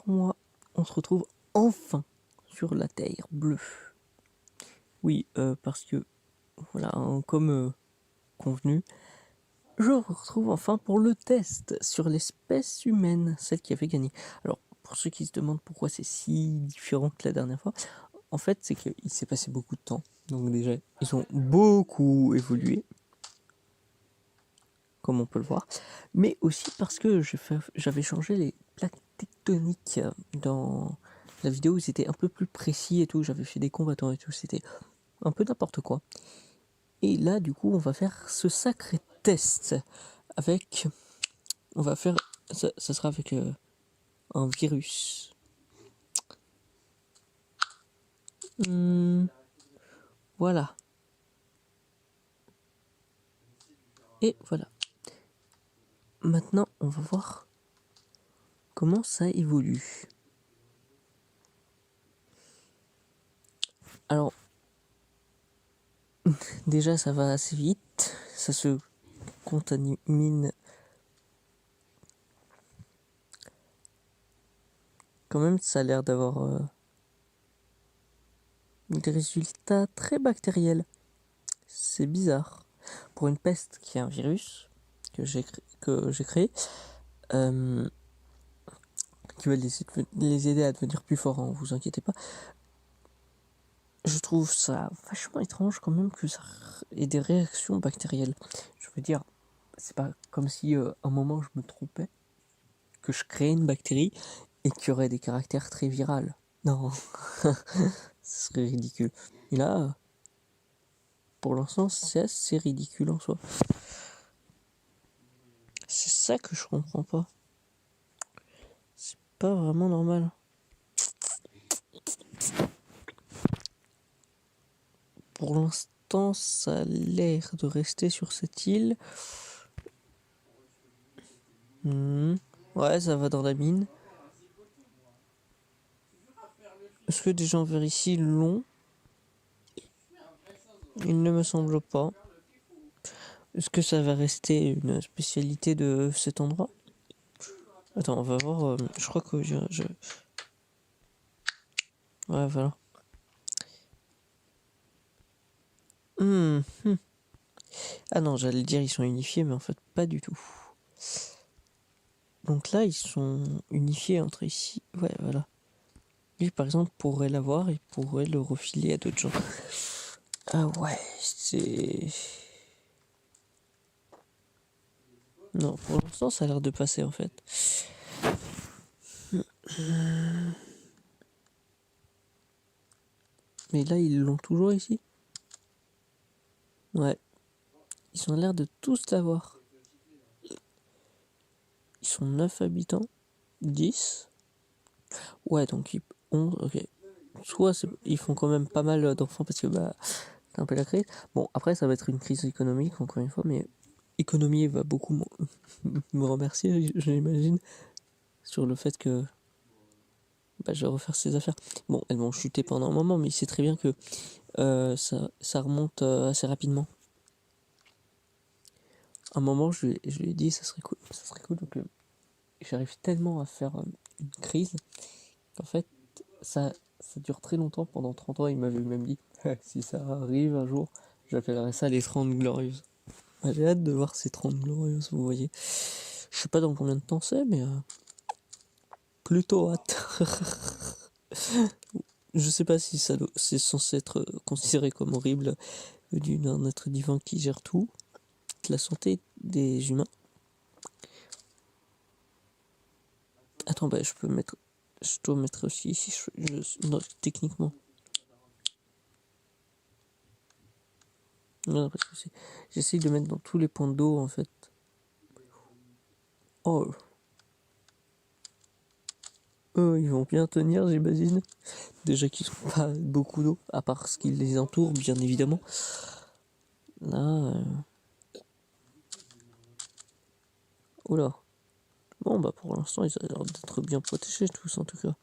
mois, on se retrouve enfin sur la Terre bleue. Oui, parce que, voilà, comme convenu, je me retrouve enfin pour le test sur l'espèce humaine, celle qui avait gagné. Alors, pour ceux qui se demandent pourquoi c'est si différent que la dernière fois, en fait, c'est qu'il s'est passé beaucoup de temps. Donc déjà, ils ont beaucoup évolué, comme on peut le voir, mais aussi parce que j'avais changé les plaques tectoniques dans la vidéo où c'était un peu plus précis et tout, j'avais fait des combattants et tout, c'était un peu n'importe quoi. Et là, du coup, on va faire ce sacré test avec... On va faire... Ça sera avec un virus. Voilà. Et voilà. Maintenant, on va voir comment ça évolue. Alors, déjà, ça va assez vite. Ça se contamine. Quand même, ça a l'air d'avoir des résultats très bactériels. C'est bizarre. Pour une peste qui est un virus que j'ai créé, qui va les aider à devenir plus forts, hein, vous inquiétez pas. Je trouve ça vachement étrange quand même que ça ait des réactions bactérielles. Je veux dire, c'est pas comme si un moment je me trompais, que je créais une bactérie et qu'il y aurait des caractères très virales. Non, ce serait ridicule. Et là, pour l'instant, c'est assez ridicule en soi. C'est ça que je comprends pas. C'est pas vraiment normal. Pour l'instant, ça a l'air de rester sur cette île. Ouais, ça va dans la mine. Est-ce que des gens vers ici l'ont? Il ne me semble pas. Est-ce que ça va rester une spécialité de cet endroit? Attends, on va voir. Je crois que ouais, voilà. Ah non, j'allais dire ils sont unifiés, mais en fait pas du tout. Donc là, ils sont unifiés entre ici. Ouais, voilà. Lui, par exemple, pourrait l'avoir et pourrait le refiler à d'autres gens. Ah ouais, c'est... Non, pour l'instant, ça a l'air de passer, en fait. Mais là, ils l'ont toujours ici. Ouais. Ils ont l'air de tous l'avoir. Ils sont 9 habitants. 10. Ouais, donc 11, ok. Soit ils font quand même pas mal d'enfants parce que bah c'est un peu la crise. Bon, après ça va être une crise économique encore une fois, mais économie va beaucoup me remercier, j'imagine, sur le fait que bah, je vais refaire ses affaires. Bon, elles vont chuter pendant un moment, mais il sait très bien que ça remonte assez rapidement. À un moment, je lui ai dit ça serait cool. Donc j'arrive tellement à faire une crise qu'en fait ça dure très longtemps, pendant 30 ans. Il m'avait même dit si ça arrive un jour, j'appellerai ça les 30 glorieuses. J'ai hâte de voir ces 30 glorieuses, vous voyez. Je sais pas dans combien de temps c'est, mais plutôt hâte. Je sais pas si c'est censé être considéré comme horrible d'un être divin qui gère tout, la santé des humains. Attends, bah je dois mettre aussi ici, non, techniquement. Non, parce que j'essaye de mettre dans tous les points d'eau en fait. Oh. Eux, ils vont bien tenir, j'imagine. Déjà qu'ils n'ont pas beaucoup d'eau, à part ce qui les entoure, bien évidemment. Là. Oula. Bon, bah pour l'instant, ils ont l'air d'être bien protégés, tous en tout cas.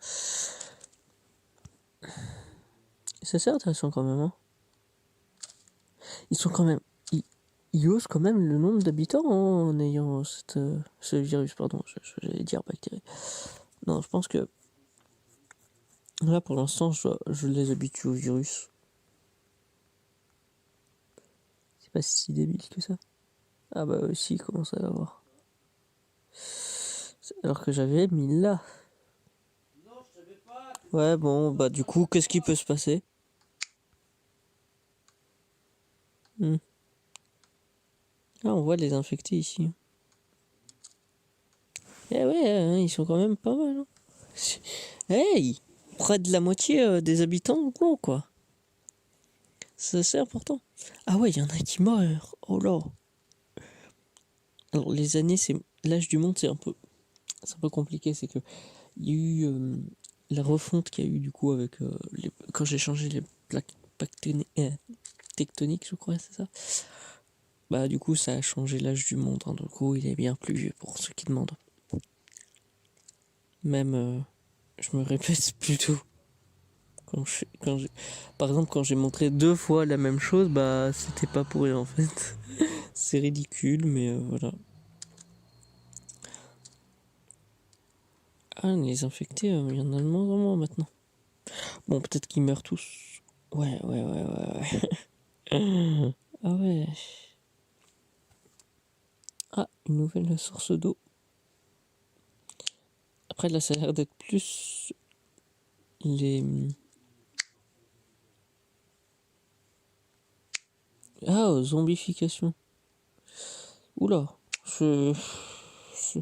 C'est assez intéressant quand même, hein. Ils sont quand même. Ils osent quand même le nombre d'habitants en ayant ce virus, pardon, j'allais dire bactérie. Non, je pense que Là, pour l'instant, je les habitue au virus. C'est pas si débile que ça. Ah bah aussi, il commence à l'avoir. Alors que j'avais mis là. Ouais, bon, bah du coup, qu'est-ce qui peut se passer? Ah, on voit les infectés ici. Eh ouais, hein, ils sont quand même pas mal. Hein. Hey! Près de la moitié des habitants l'ont, quoi. C'est assez important. Ah ouais, il y en a qui meurent. Oh là. Alors, les années, c'est l'âge du monde, c'est un peu compliqué. C'est que il y a eu la refonte qu'il y a eu du coup avec quand j'ai changé les plaques tectoniques, je crois, c'est ça. Bah du coup, ça a changé l'âge du monde. Hein, du coup, il est bien plus vieux pour ceux qui demandent. Même, je me répète plutôt. Par exemple, quand j'ai montré 2 fois la même chose, bah c'était pas pour rien en fait. C'est ridicule, mais voilà. Ah, les infectés, il y en a de moins en moins maintenant. Bon, peut-être qu'ils meurent tous. Ouais, ouais, ouais, ouais, ouais. Ah ouais. Ah, une nouvelle source d'eau. Après, là, ça a l'air d'être plus les... Ah, zombification. Oula. Je... je-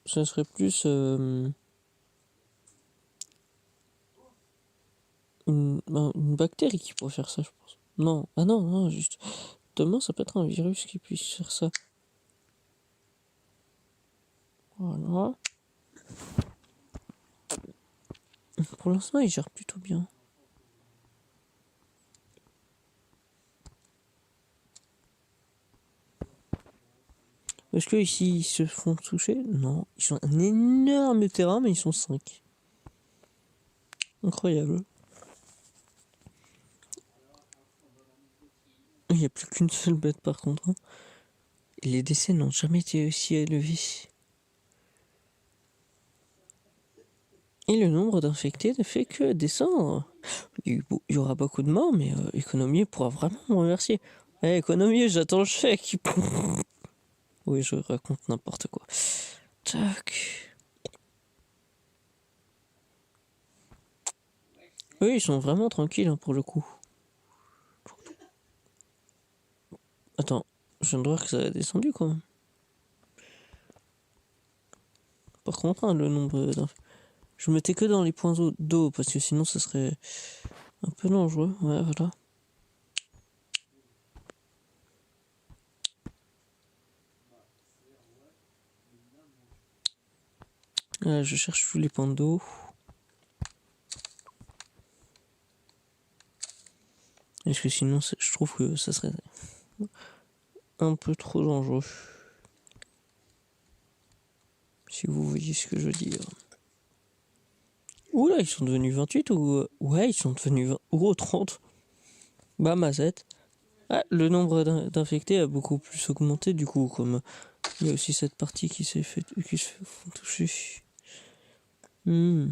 Ça serait plus... une bactérie qui pourrait faire ça, je pense. Non, ah non, non, juste. Demain, ça peut être un virus qui puisse faire ça. Voilà. Pour l'instant, il gère plutôt bien. Est-ce que ici ils se font toucher? Non. Ils sont un énorme terrain, mais ils sont 5. Incroyable. Il n'y a plus qu'une seule bête par contre. Hein. Et les décès n'ont jamais été aussi élevés. Et le nombre d'infectés ne fait que descendre. Il y aura beaucoup de morts, mais Économier pourra vraiment me remercier. Eh, Économier, j'attends le chèque. Oui, je raconte n'importe quoi. Tac. Oui, ils sont vraiment tranquilles hein, pour le coup. Attends, je viens de voir que ça a descendu quand même. Par contre, hein, le nombre d'infectés. Je mettais que dans les points d'eau parce que sinon ça serait un peu dangereux. Ouais, voilà. Là, je cherche tous les points d'eau. Parce que sinon, je trouve que ça serait un peu trop dangereux. Si vous voyez ce que je veux dire. Oula, ils sont devenus 28 ou... Ouais, ils sont devenus 20... Ou 30. Bah, Mazette. Ah, le nombre d'infectés a beaucoup plus augmenté du coup, comme il y a aussi cette partie qui s'est fait qui se font toucher. Ouais,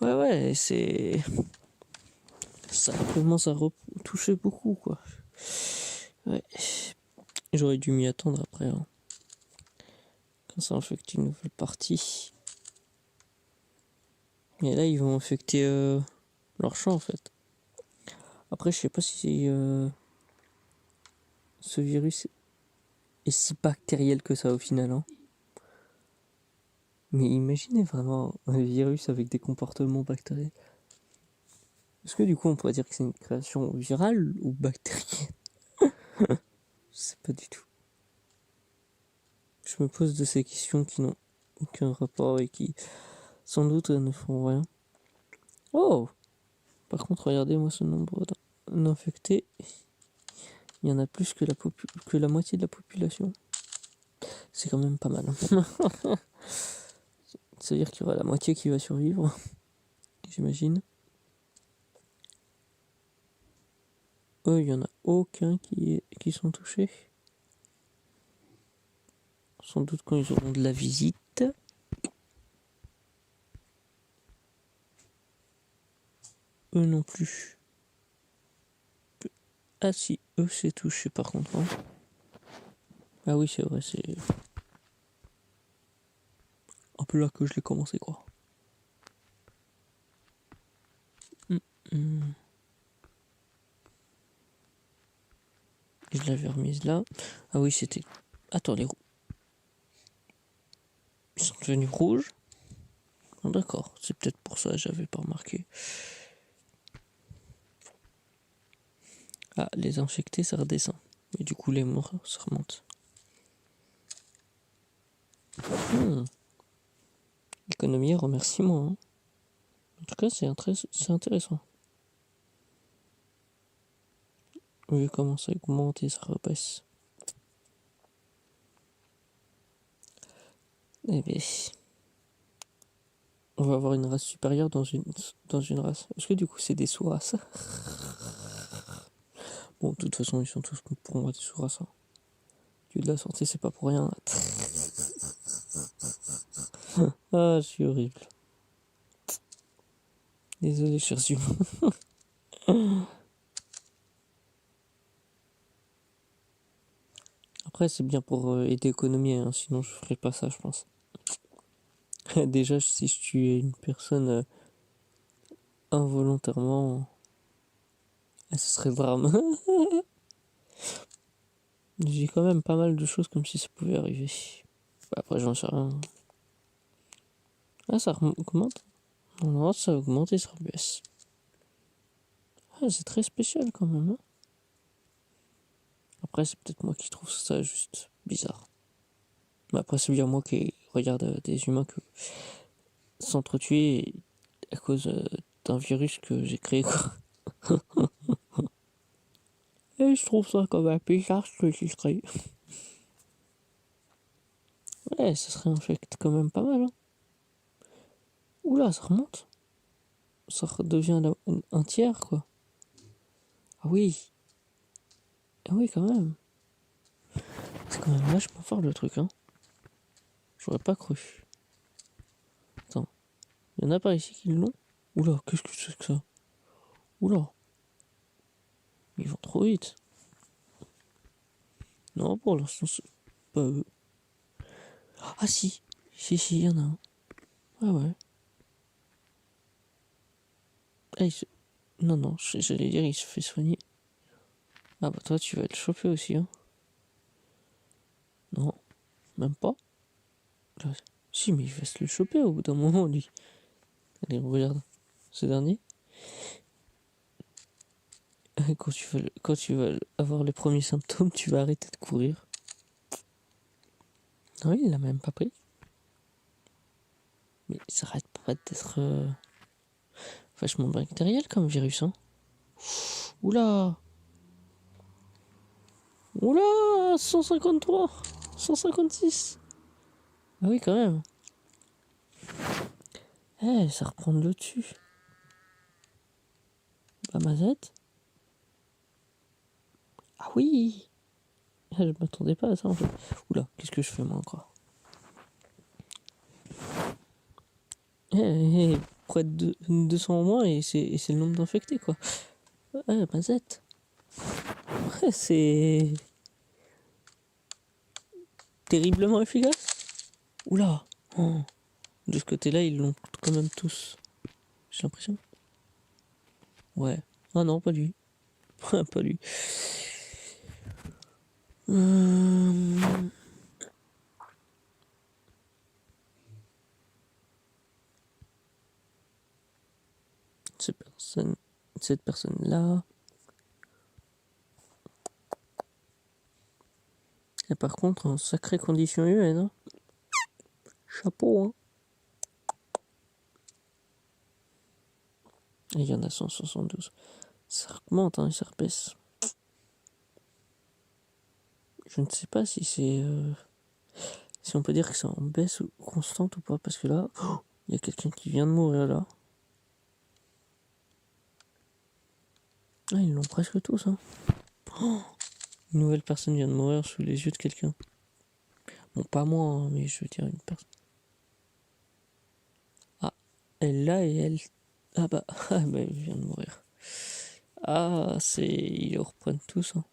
ouais, c'est... Ça commence à toucher beaucoup, quoi. Ouais. J'aurais dû m'y attendre après. Hein. Quand ça infecte une nouvelle partie. Et là, ils vont infecter leur champ, en fait. Après, je sais pas si ce virus est si bactériel que ça au final. Hein. Mais imaginez vraiment un virus avec des comportements bactériels. Est-ce que du coup, on pourrait dire que c'est une création virale ou bactérienne? Je sais pas du tout. Je me pose de ces questions qui n'ont aucun rapport et qui, sans doute, ne font rien. Oh! Par contre, regardez-moi ce nombre d'infectés. Il y en a plus que la moitié de la population. C'est quand même pas mal. Hein. C'est-à-dire qu'il y aura la moitié qui va survivre, j'imagine. Eux, il n'y en a aucun qui sont touchés. Sans doute quand ils auront de la visite. Eux non plus. Ah si, eux c'est touché par contre. Hein. Ah oui, c'est vrai, c'est un peu là que je l'ai commencé, quoi. Je l'avais remise là. Ah oui, c'était... Attends, les roues... Ils sont devenus rouges. Oh, d'accord, c'est peut-être pour ça, j'avais pas remarqué. Ah, les infectés, ça redescend. Et du coup, les morts, ça remonte. Économie et remerciement. Hein. En tout cas, c'est intéressant. Vu comment ça augmente et ça rebaisse. Eh bien, on va avoir une race supérieure dans une race. Est-ce que du coup, c'est des sous-races? Bon, de toute façon, ils sont tous pour moi des sous-races. Hein. Dieu de la santé, c'est pas pour rien. Ah, je suis horrible. Désolé, chers humains. Après, c'est bien pour aider l'économie, hein, sinon je ferais pas ça, je pense. Déjà, si je tuais une personne involontairement, ce serait le drame. J'ai quand même pas mal de choses comme si ça pouvait arriver. Après, j'en sais rien. Ah, ça augmente? Non, ça augmente et ça rebaisse. Ah, c'est très spécial quand même. Hein. Après, c'est peut-être moi qui trouve ça juste bizarre. Mais après, c'est bien moi qui regarde des humains que s'entretuer à cause d'un virus que j'ai créé. Quoi. Et je trouve ça quand même bizarre ce que j'ai créé. Ouais, ça serait infecté quand même pas mal. Hein. Oula, ça remonte. Ça redevient un tiers, quoi. Ah oui. Ah oui, quand même. C'est quand même vachement fort le truc, hein. J'aurais pas cru. Attends. Il y en a pas ici qui l'ont? Oula, qu'est-ce que c'est que ça? Oula. Ils vont trop vite. Non, pour l'instant, c'est pas eux. Ah si. Si, il y en a un. Ah ouais. Ah, non, non, j'allais dire, il se fait soigner. Ah bah toi, tu vas le choper aussi, hein. Non, même pas. Si, mais il va se le choper au bout d'un moment, lui. Allez, regarde. Ce dernier. Quand tu vas avoir les premiers symptômes, tu vas arrêter de courir. Non, il l'a même pas pris. Mais ça arrête pas d'être vachement bactériel comme virus, hein. Oula. Oula, 153, 156. Ah oui, quand même. Eh, ça reprend le dessus. Pas mazette. Ah oui. Ah, je m'attendais pas à ça en fait. Oula, qu'est-ce que je fais moi encore? Près de 200 en moins et c'est le nombre d'infectés quoi. Ouais, mazette. Ouais, c'est terriblement efficace. Oula. Oh. De ce côté-là, ils l'ont quand même tous. J'ai l'impression. Ouais. Ah non, pas lui. Pas lui. Cette personne, cette personne-là. Et par contre, en sacrée condition humaine. Hein. Chapeau, hein. Et il y en a 172. Ça remonte, hein, et ça rebaisse. Je ne sais pas si c'est... si on peut dire que c'est en baisse ou constante ou pas. Parce que là, il y a quelqu'un qui vient de mourir là. Ah, ils l'ont presque tous, hein. Une nouvelle personne vient de mourir sous les yeux de quelqu'un. Bon, pas moi, hein, mais je veux dire une personne. Ah, elle là et elle. Ah bah, elle vient de mourir. Ah, ils le reprennent tous. Hein.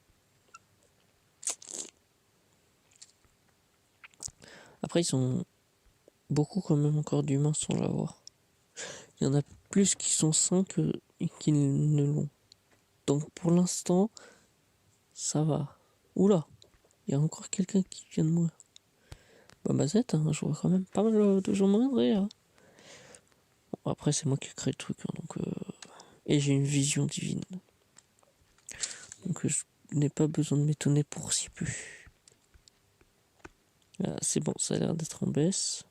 Après, ils sont beaucoup quand même encore d'humains sans l'avoir. Il y en a plus qui sont sains que qui ne l'ont. Donc pour l'instant, ça va. Oula, il y a encore quelqu'un qui vient de mourir. Bah Mazette, hein, je vois quand même pas mal de gens mourir. Hein. Bon, après, c'est moi qui ai créé le truc, hein, donc et j'ai une vision divine. Donc je n'ai pas besoin de m'étonner pour si peu. Ah, c'est bon, ça a l'air d'être en baisse.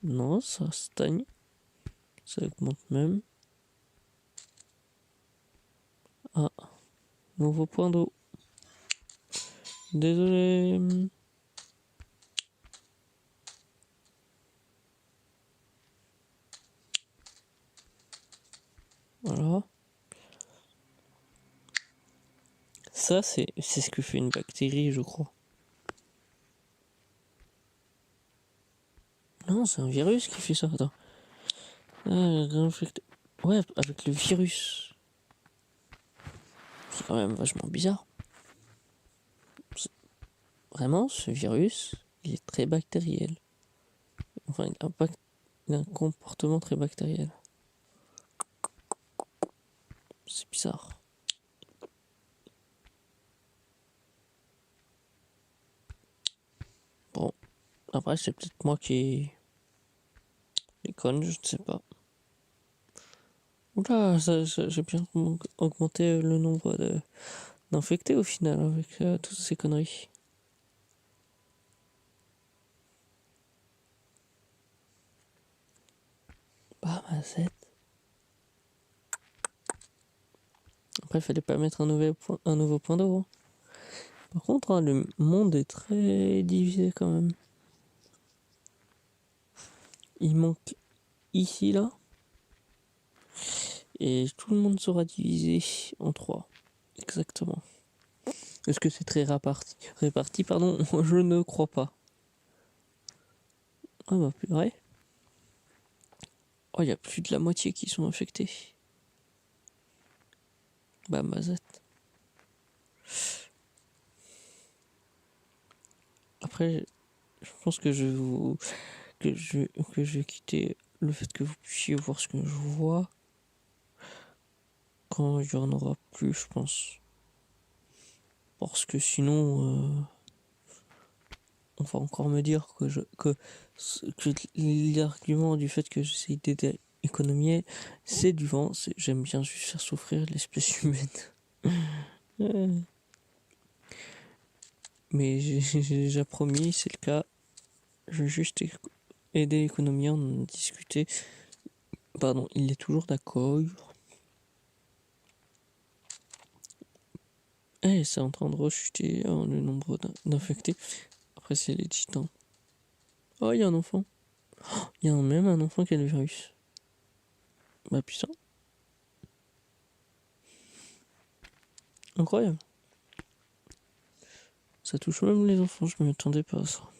Non, ça stagne. Ça augmente même. Ah, nouveau point d'eau. Désolé. Voilà. Ça, c'est ce que fait une bactérie, je crois. Non, c'est un virus qui fait ça. Attends. Ouais, avec le virus. C'est quand même vachement bizarre. Vraiment, ce virus, il est très bactériel. Enfin, il a un comportement très bactériel. C'est bizarre. Bon, après, c'est peut-être moi qui est conne, je ne sais pas. Oula, j'ai bien augmenté le nombre d'infectés au final avec toutes ces conneries. Bah, ma 7. Après, il fallait pas mettre un nouveau point d'eau. Hein. Par contre, hein, le monde est très divisé quand même. Il manque ici, là. Et tout le monde sera divisé en 3. Exactement. Est-ce que c'est très réparti, pardon, je ne crois pas. Ah bah purée. Oh, il y a plus de la moitié qui sont infectés. Bah mazette. Après, je pense que que je vais quitter le fait que vous puissiez voir ce que je vois quand il y en aura plus, je pense. Parce que sinon, on va encore me dire que l'argument du fait que j'essaie d'aider économier, c'est du vent. J'aime bien juste faire souffrir l'espèce humaine. Mais j'ai déjà promis, c'est le cas. Je vais juste aider l'économie, en discuter. Pardon, il est toujours d'accord. Et c'est en train de rechuter le nombre d'infectés. Après, c'est les titans. Oh, il y a un enfant. Il y a même un enfant qui a le virus. Bah, putain. Incroyable. Ça touche même les enfants, je ne m'attendais pas à ça.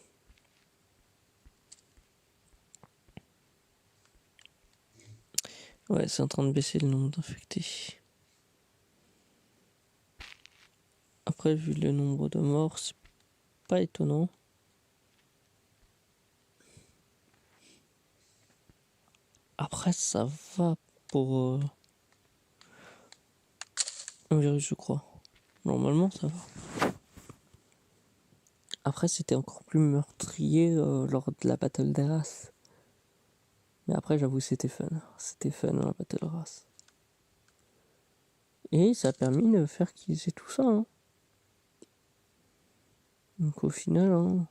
Ouais, c'est en train de baisser le nombre d'infectés. Après, vu le nombre de morts, c'est pas étonnant. Après, ça va pour un virus, je crois. Normalement, ça va. Après, c'était encore plus meurtrier lors de la Battle des races. Mais après, j'avoue, c'était fun. C'était fun, la Battle race. Et ça a permis de faire qu'ils aient tout ça. Hein. Donc au final, hein,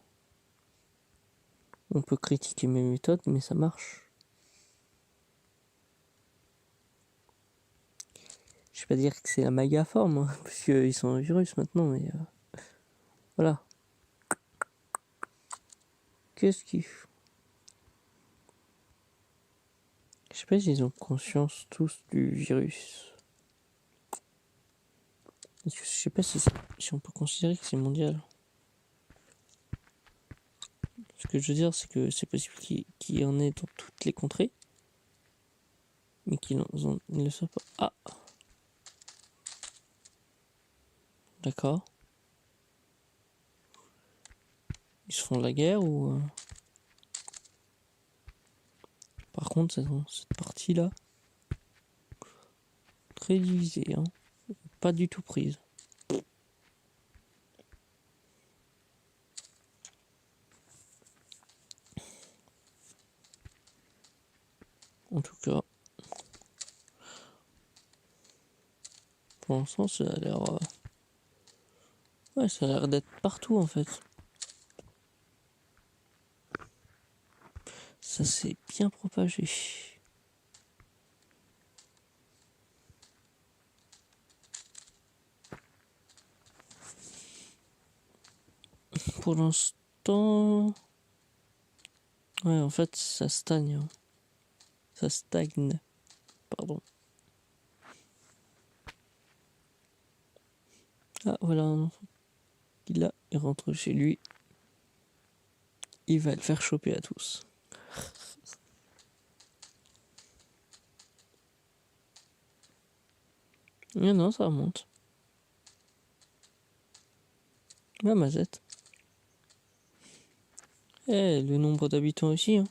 on peut critiquer mes méthodes, mais ça marche. Je vais pas dire que c'est la méga forme, hein, parce qu'ils sont un virus maintenant, mais voilà. Qu'est-ce qu'ils font? Je sais pas s'ils ont conscience tous du virus. Je sais pas si on peut considérer que c'est mondial. Ce que je veux dire, c'est que c'est possible qu'il y en ait dans toutes les contrées, mais qu'ils ne le soient pas. Ah, d'accord. Ils se font la guerre ou... Par contre, cette partie-là, très divisée, hein. Pas du tout prise. En tout cas, pour l'instant, ça a l'air... Ouais, ça a l'air d'être partout, en fait. Ça s'est bien propagé. Pour l'instant... Ouais, en fait, ça stagne. Hein. Ça stagne. Pardon. Ah, voilà un enfant. Il rentre chez lui. Il va le faire choper à tous. Mais non, ça remonte. La mazette. Eh, le nombre d'habitants aussi. Hein.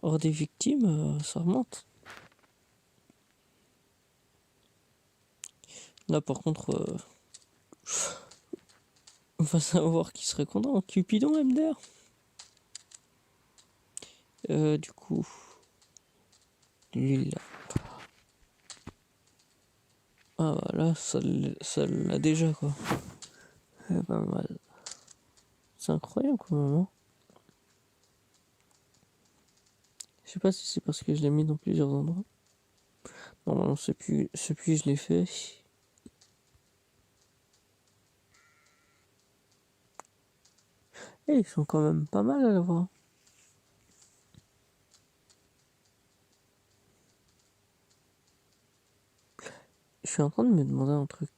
Hors des victimes, ça remonte. Là, par contre, on va savoir qui serait content. Cupidon, MDR. Du coup, lui là. Ah voilà, ça l'a déjà quoi. Pas mal. C'est incroyable quand même. Hein. Je sais pas si c'est parce que je l'ai mis dans plusieurs endroits. Normalement, depuis je l'ai fait. Et ils sont quand même pas mal à l'avoir. Je suis en train de me demander un truc.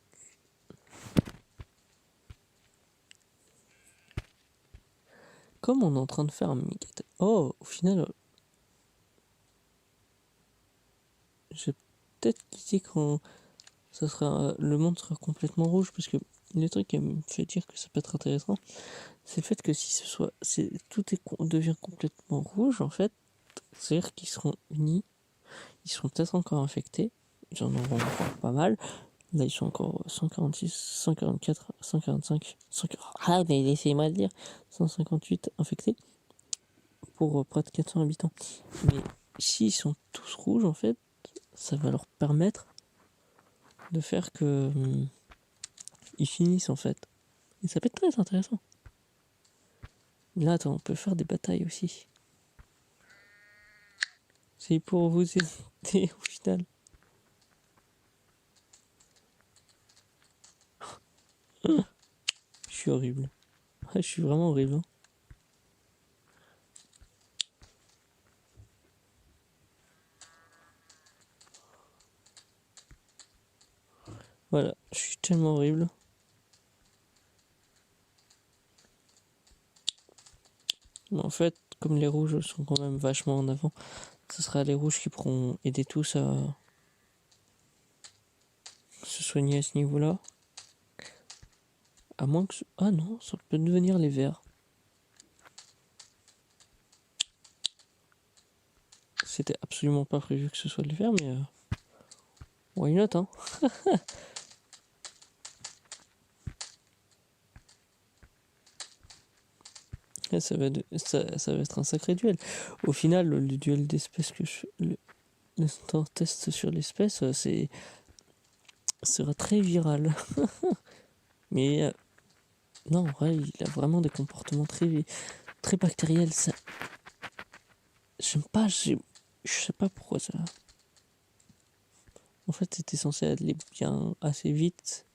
Comme on est en train de faire un Mickey. Oh, au final, j'ai peut-être quitté quand ça sera le monde sera complètement rouge parce que le truc qui me fait dire que ça peut être intéressant, c'est le fait que si devient complètement rouge en fait, c'est-à-dire qu'ils seront unis, ils seront peut-être encore infectés, ils en auront encore pas mal. Là ils sont encore 146, 144, 145, 140, ah mais laissez-moi le dire, 158 infectés pour près de 400 habitants. Mais s'ils sont tous rouges en fait, ça va leur permettre de faire que ils finissent en fait. Et ça peut être très intéressant. Là, attends, on peut faire des batailles aussi. C'est pour vous aider au final. Je suis horrible. Je suis vraiment horrible. Hein. Voilà, je suis tellement horrible. Mais en fait, comme les rouges sont quand même vachement en avant, ce sera les rouges qui pourront aider tous à se soigner à ce niveau-là. À moins que... Ah non, ça peut devenir les verts. C'était absolument pas prévu que ce soit les verts, mais... Why not, hein. Ça va être un sacré duel. Au final, le duel d'espèces que le test sur l'espèce, sera très viral. Mais non, en vrai, il a vraiment des comportements très bactériels. Ça... J'aime pas, je sais pas pourquoi ça. En fait, c'était censé aller bien assez vite.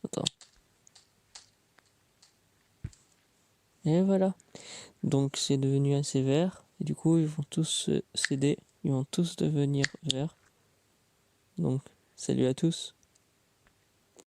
Attends. Et voilà. Donc c'est devenu assez vert. Et du coup, ils vont tous céder. Ils vont tous devenir verts. Donc, salut à tous.